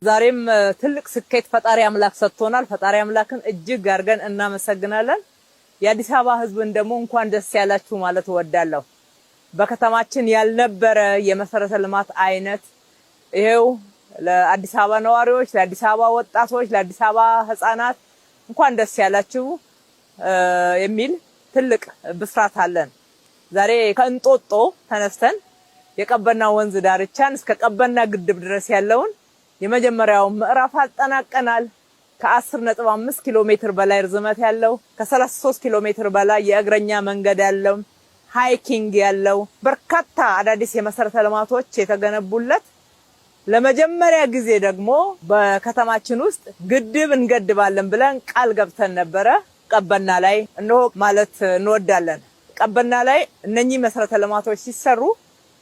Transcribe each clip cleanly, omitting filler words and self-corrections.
ዛሬም ትልቅ ስኬት ፈጣሪ አምላክ ሰጥቶናል። ፈጣሪ አምላክን እጅግ አድርገን እናመሰግናለን። የአዲስ አበባ ህዝብን ደግሞ እንኳን ደስ ያላችሁ ማለት እወዳለሁ። በከተማችን ያልነበረ የመሰረተ ልማት አይነት ይሄው ለአዲስ አበባ ነዋሪዎች፣ ለአዲስ አበባ ወጣቶች፣ ለአዲስ አበባ ህፃናት እንኳን ደስ ያላችሁ የሚል ትልቅ ብስራት አለን። ዛሬ ከእንጦጦ ተነስተን የቀበና ወንዝ ዳርቻን እስከ ቀበና ግድብ ድረስ ያለውን የመጀመሪያው ምዕራፍ አጠናቀናል። ከ10.5 ኪሎ ሜትር በላይ ርዝመት ያለው ከ33 ኪሎ ሜትር በላይ የእግረኛ መንገድ ያለው ሃይኪንግ ያለው በርካታ አዳዲስ የመሰረተ ልማቶች የተገነቡለት ለመጀመሪያ ጊዜ ደግሞ በከተማችን ውስጥ ግድብ እንገድባለን ብለን ቃል ገብተን ነበረ። ቀበና ላይ እነሆ ማለት እንወዳለን። ቀበና ላይ እነኚህ መሰረተ ልማቶች ሲሰሩ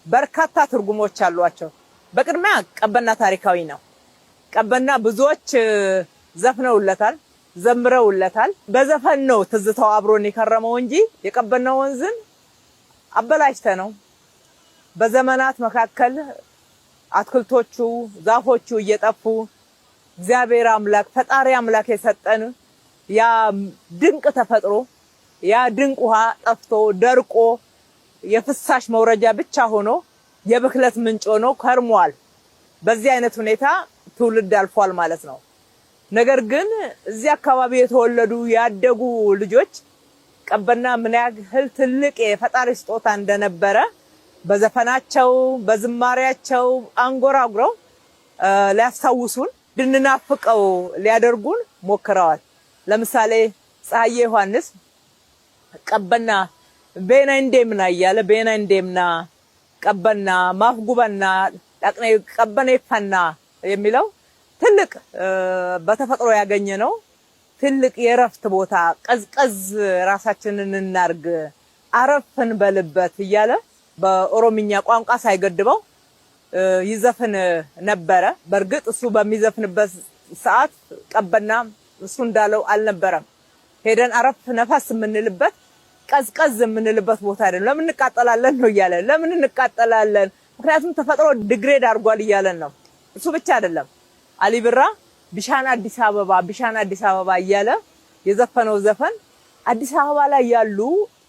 በርካታ ትርጉሞች አሏቸው። በቅድሚያ ቀበና ታሪካዊ ነው። ቀበና ብዙዎች ዘፍነውለታል፣ ዘምረውለታል። በዘፈን ነው ትዝታው አብሮን የከረመው እንጂ የቀበና ወንዝን አበላሽተ ነው በዘመናት መካከል አትክልቶቹ ዛፎቹ እየጠፉ እግዚአብሔር አምላክ ፈጣሪ አምላክ የሰጠን ያ ድንቅ ተፈጥሮ ያ ድንቅ ውሃ ጠፍቶ ደርቆ የፍሳሽ መውረጃ ብቻ ሆኖ የብክለት ምንጭ ሆኖ ከርሟል። በዚህ አይነት ሁኔታ ትውልድ አልፏል ማለት ነው። ነገር ግን እዚህ አካባቢ የተወለዱ ያደጉ ልጆች ቀበና ምን ያህል ትልቅ የፈጣሪ ስጦታ እንደነበረ በዘፈናቸው በዝማሪያቸው አንጎራጉረው ሊያስታውሱን እንድንናፍቀው ሊያደርጉን ሞክረዋል። ለምሳሌ ፀሐዬ ዮሐንስ ቀበና ቤና እንደምና እያለ ቤና እንደምና ቀበና ማፍጉበና ዳቅኔ ቀበኔ ፈና የሚለው ትልቅ በተፈጥሮ ያገኘ ነው። ትልቅ የረፍት ቦታ ቀዝቀዝ ራሳችንን እናርግ አረፍን በልበት እያለ በኦሮምኛ ቋንቋ ሳይገድበው ይዘፍን ነበረ። በርግጥ እሱ በሚዘፍንበት ሰዓት ቀበና እሱ እንዳለው አልነበረም። ሄደን አረፍ ነፋስ የምንልበት ቀዝቀዝ የምንልበት ቦታ አይደለም። ለምን እንቃጠላለን ነው እያለ ለምን እንቃጠላለን? ምክንያቱም ተፈጥሮ ዲግሬድ አድርጓል እያለን ነው። እሱ ብቻ አይደለም። አሊ ብራ ቢሻን አዲስ አበባ እያለ የዘፈነው ዘፈን አዲስ አበባ ላይ ያሉ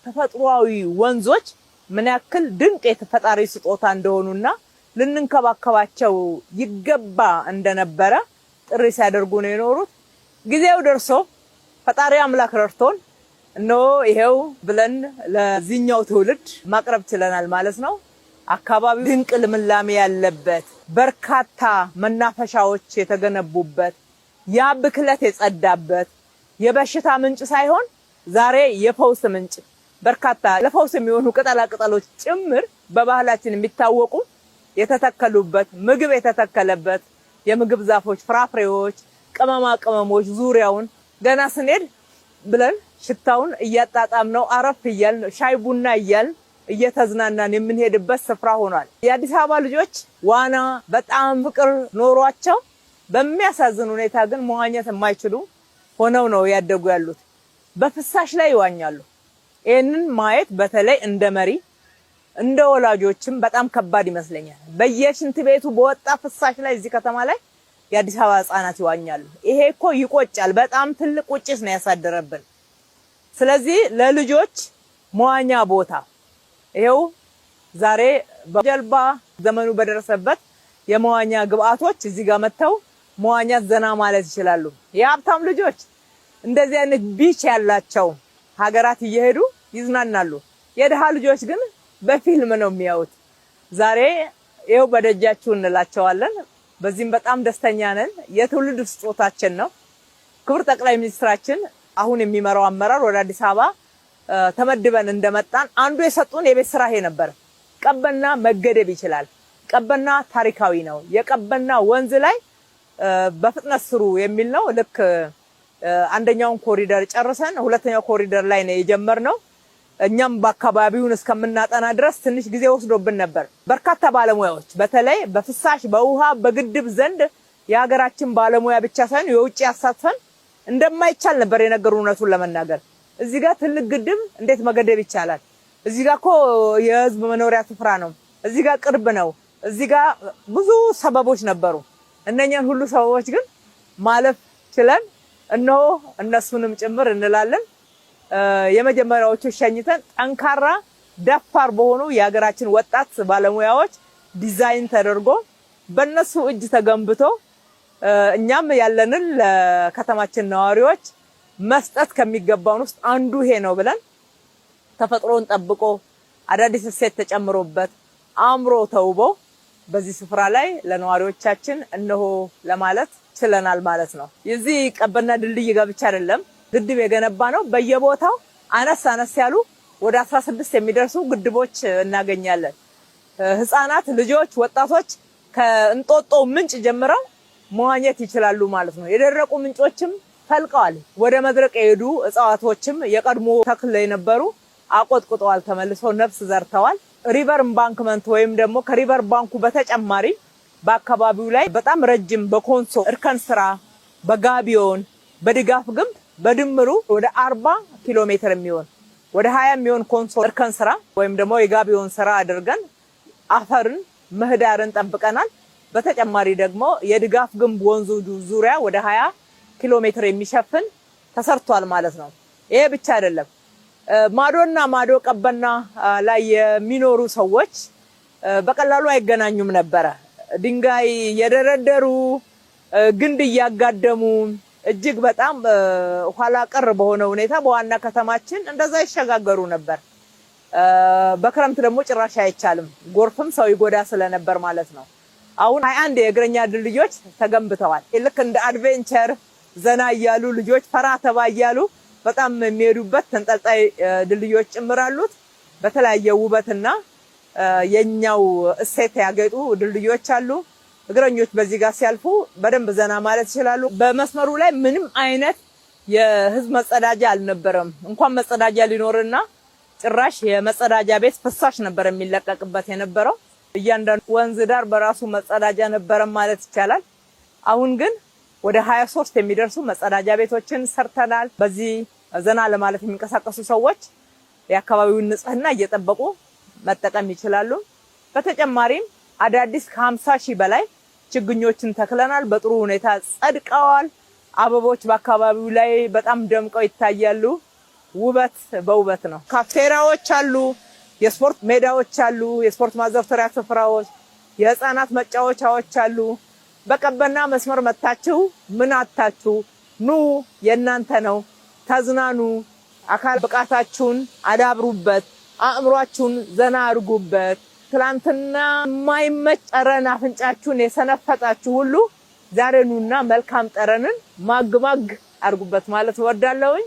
ተፈጥሯዊ ወንዞች ምን ያክል ድንቅ የተፈጣሪ ስጦታ እንደሆኑና ልንንከባከባቸው ይገባ እንደነበረ ጥሪ ሲያደርጉ ነው የኖሩት። ጊዜው ደርሶ ፈጣሪ አምላክ ረድቶን እነሆ ይሄው ብለን ለዚህኛው ትውልድ ማቅረብ ችለናል ማለት ነው። አካባቢው ድንቅ ልምላሜ ያለበት በርካታ መናፈሻዎች የተገነቡበት ያ ብክለት የጸዳበት የበሽታ ምንጭ ሳይሆን ዛሬ የፈውስ ምንጭ በርካታ ለፈውስ የሚሆኑ ቅጠላ ቅጠሎች ጭምር በባህላችን የሚታወቁ የተተከሉበት ምግብ የተተከለበት የምግብ ዛፎች፣ ፍራፍሬዎች፣ ቅመማ ቅመሞች ዙሪያውን ገና ስንሄድ ብለን ሽታውን እያጣጣምነው አረፍ እያልን ሻይ ቡና እያልን እየተዝናናን የምንሄድበት ስፍራ ሆኗል። የአዲስ አበባ ልጆች ዋና በጣም ፍቅር ኖሯቸው በሚያሳዝን ሁኔታ ግን መዋኘት የማይችሉ ሆነው ነው ያደጉ ያሉት። በፍሳሽ ላይ ይዋኛሉ። ይሄንን ማየት በተለይ እንደ መሪ እንደ ወላጆችም በጣም ከባድ ይመስለኛል። በየሽንት ቤቱ በወጣ ፍሳሽ ላይ እዚህ ከተማ ላይ የአዲስ አበባ ህፃናት ይዋኛሉ። ይሄ እኮ ይቆጫል። በጣም ትልቅ ቁጭት ነው ያሳደረብን። ስለዚህ ለልጆች መዋኛ ቦታ ይሄው ዛሬ በጀልባ ዘመኑ በደረሰበት የመዋኛ ግብአቶች እዚህ ጋር መተው መዋኛት ዘና ማለት ይችላሉ። የሀብታም ልጆች እንደዚህ አይነት ቢች ያላቸው ሀገራት እየሄዱ ይዝናናሉ። የደሃ ልጆች ግን በፊልም ነው የሚያዩት። ዛሬ ይሄው በደጃችሁ እንላቸዋለን። በዚህም በጣም ደስተኛ ነን። የትውልድ ስጦታችን ነው። ክቡር ጠቅላይ ሚኒስትራችን አሁን የሚመራው አመራር ወደ አዲስ አበባ ተመድበን እንደመጣን አንዱ የሰጡን የቤት ስራ ይሄ ነበር። ቀበና መገደብ ይችላል። ቀበና ታሪካዊ ነው። የቀበና ወንዝ ላይ በፍጥነት ስሩ የሚል ነው። ልክ አንደኛውን ኮሪደር ጨርሰን ሁለተኛው ኮሪደር ላይ ነው የጀመርነው። እኛም በአካባቢውን እስከምናጠና ድረስ ትንሽ ጊዜ ወስዶብን ነበር። በርካታ ባለሙያዎች በተለይ በፍሳሽ በውሃ በግድብ ዘንድ የሀገራችን ባለሙያ ብቻ ሳይሆን የውጭ ያሳትፈን እንደማይቻል ነበር የነገሩን። እውነቱን ለመናገር እዚህ ጋር ትልቅ ግድብ እንዴት መገደብ ይቻላል? እዚህ ጋር እኮ የህዝብ መኖሪያ ስፍራ ነው። እዚህ ጋር ቅርብ ነው። እዚህ ጋር ብዙ ሰበቦች ነበሩ። እነኛን ሁሉ ሰዎች ግን ማለፍ ችለን እነሆ እነሱንም ጭምር እንላለን የመጀመሪያዎቹ ሸኝተን ጠንካራ ደፋር በሆኑ የሀገራችን ወጣት ባለሙያዎች ዲዛይን ተደርጎ በእነሱ እጅ ተገንብቶ እኛም ያለንን ለከተማችን ነዋሪዎች መስጠት ከሚገባው ውስጥ አንዱ ይሄ ነው ብለን ተፈጥሮን ጠብቆ አዳዲስ እሴት ተጨምሮበት አምሮ ተውቦ በዚህ ስፍራ ላይ ለነዋሪዎቻችን እነሆ ለማለት ችለናል ማለት ነው። የዚህ ቀበና ድልድይ ጋብቻ አይደለም ግድብ የገነባ ነው። በየቦታው አነስ ያሉ ወደ 16 የሚደርሱ ግድቦች እናገኛለን። ህፃናት ልጆች ወጣቶች ከእንጦጦ ምንጭ ጀምረው መዋኘት ይችላሉ ማለት ነው። የደረቁ ምንጮችም ፈልቀዋል። ወደ መድረቅ የሄዱ እጽዋቶችም የቀድሞ ተክል የነበሩ አቆጥቁጠዋል፣ ተመልሰው ነፍስ ዘርተዋል። ሪቨር ባንክመንት ወይም ደግሞ ከሪቨር ባንኩ በተጨማሪ በአካባቢው ላይ በጣም ረጅም በኮንሶ እርከን ስራ በጋቢዮን በድጋፍ ግንብ በድምሩ ወደ 40 ኪሎ ሜትር የሚሆን ወደ 20 የሚሆን ኮንሶ እርከን ስራ ወይም ደግሞ የጋቢዮን ስራ አድርገን አፈርን ምህዳርን ጠብቀናል። በተጨማሪ ደግሞ የድጋፍ ግንብ ወንዙ ዙሪያ ወደ 20 ኪሎ ሜትር የሚሸፍን ተሰርቷል ማለት ነው። ይሄ ብቻ አይደለም። ማዶና ማዶ ቀበና ላይ የሚኖሩ ሰዎች በቀላሉ አይገናኙም ነበረ። ድንጋይ የደረደሩ ግንድ እያጋደሙ እጅግ በጣም ኋላ ቀር በሆነ ሁኔታ በዋና ከተማችን እንደዛ ይሸጋገሩ ነበር። በክረምት ደግሞ ጭራሽ አይቻልም፣ ጎርፍም ሰው ይጎዳ ስለነበር ማለት ነው። አሁን 21 የእግረኛ ድልድዮች ተገንብተዋል። ልክ እንደ አድቬንቸር ዘና እያሉ ልጆች ፈራ ተባ እያሉ በጣም የሚሄዱበት ተንጠልጣይ ድልድዮች ጭምር አሉት። በተለያየ ውበትና የኛው እሴት ያጌጡ ድልድዮች አሉ። እግረኞች በዚህ ጋር ሲያልፉ በደንብ ዘና ማለት ይችላሉ። በመስመሩ ላይ ምንም አይነት የህዝብ መጸዳጃ አልነበረም። እንኳን መጸዳጃ ሊኖርና ጭራሽ የመጸዳጃ ቤት ፍሳሽ ነበር የሚለቀቅበት የነበረው። እያንዳንዱ ወንዝ ዳር በራሱ መጸዳጃ ነበር ማለት ይቻላል። አሁን ግን ወደ 23 የሚደርሱ መጸዳጃ ቤቶችን ሰርተናል። በዚህ ዘና ለማለት የሚንቀሳቀሱ ሰዎች የአካባቢውን ንጽህና እየጠበቁ መጠቀም ይችላሉ። በተጨማሪም አዳዲስ ከ50 ሺህ በላይ ችግኞችን ተክለናል። በጥሩ ሁኔታ ጸድቀዋል። አበቦች በአካባቢው ላይ በጣም ደምቀው ይታያሉ። ውበት በውበት ነው። ካፌቴሪያዎች አሉ፣ የስፖርት ሜዳዎች አሉ፣ የስፖርት ማዘውተሪያ ስፍራዎች፣ የህፃናት መጫወቻዎች አሉ። በቀበና መስመር መታችሁ ምን አታችሁ? ኑ የእናንተ ነው፣ ተዝናኑ፣ አካል ብቃታችሁን አዳብሩበት፣ አእምሯችሁን ዘና አድርጉበት። ትላንትና የማይመች ጠረን አፍንጫችሁን የሰነፈጣችሁ ሁሉ ዛሬ ኑና መልካም ጠረንን ማግማግ አድርጉበት ማለት እወዳለሁኝ።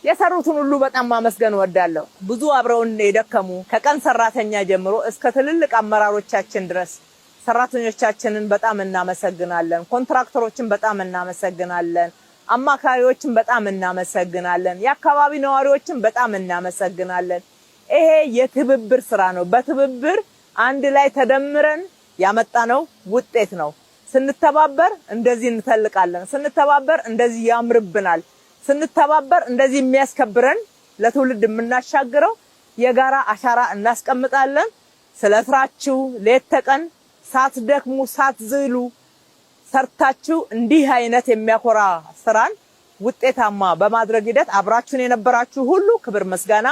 የሰሩትን ሁሉ በጣም ማመስገን እወዳለሁ። ብዙ አብረውን የደከሙ ከቀን ሰራተኛ ጀምሮ እስከ ትልልቅ አመራሮቻችን ድረስ ሰራተኞቻችንን በጣም እናመሰግናለን። ኮንትራክተሮችን በጣም እናመሰግናለን። አማካሪዎችን በጣም እናመሰግናለን። የአካባቢ ነዋሪዎችን በጣም እናመሰግናለን። ይሄ የትብብር ስራ ነው። በትብብር አንድ ላይ ተደምረን ያመጣነው ውጤት ነው። ስንተባበር እንደዚህ እንተልቃለን። ስንተባበር እንደዚህ ያምርብናል። ስንተባበር እንደዚህ የሚያስከብረን ለትውልድ የምናሻግረው የጋራ አሻራ እናስቀምጣለን። ስለስራችሁ ሌት ተቀን ሳትደክሙ ሳትዝሉ ሰርታችሁ እንዲህ አይነት የሚያኮራ ስራን ውጤታማ በማድረግ ሂደት አብራችሁን የነበራችሁ ሁሉ ክብር ምስጋና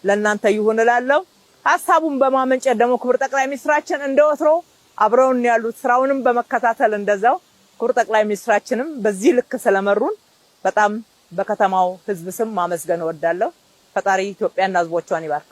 ለእናንተ ይሁን እላለሁ። ሐሳቡን በማመንጨት ደግሞ ክብር ጠቅላይ ሚኒስትራችን እንደወትሮ አብረውን ያሉት ስራውንም በመከታተል እንደዛው ክብር ጠቅላይ ሚኒስትራችንም በዚህ ልክ ስለመሩን በጣም በከተማው ህዝብ ስም ማመስገን እወዳለሁ። ፈጣሪ ኢትዮጵያና ህዝቦቿን ይባርክ።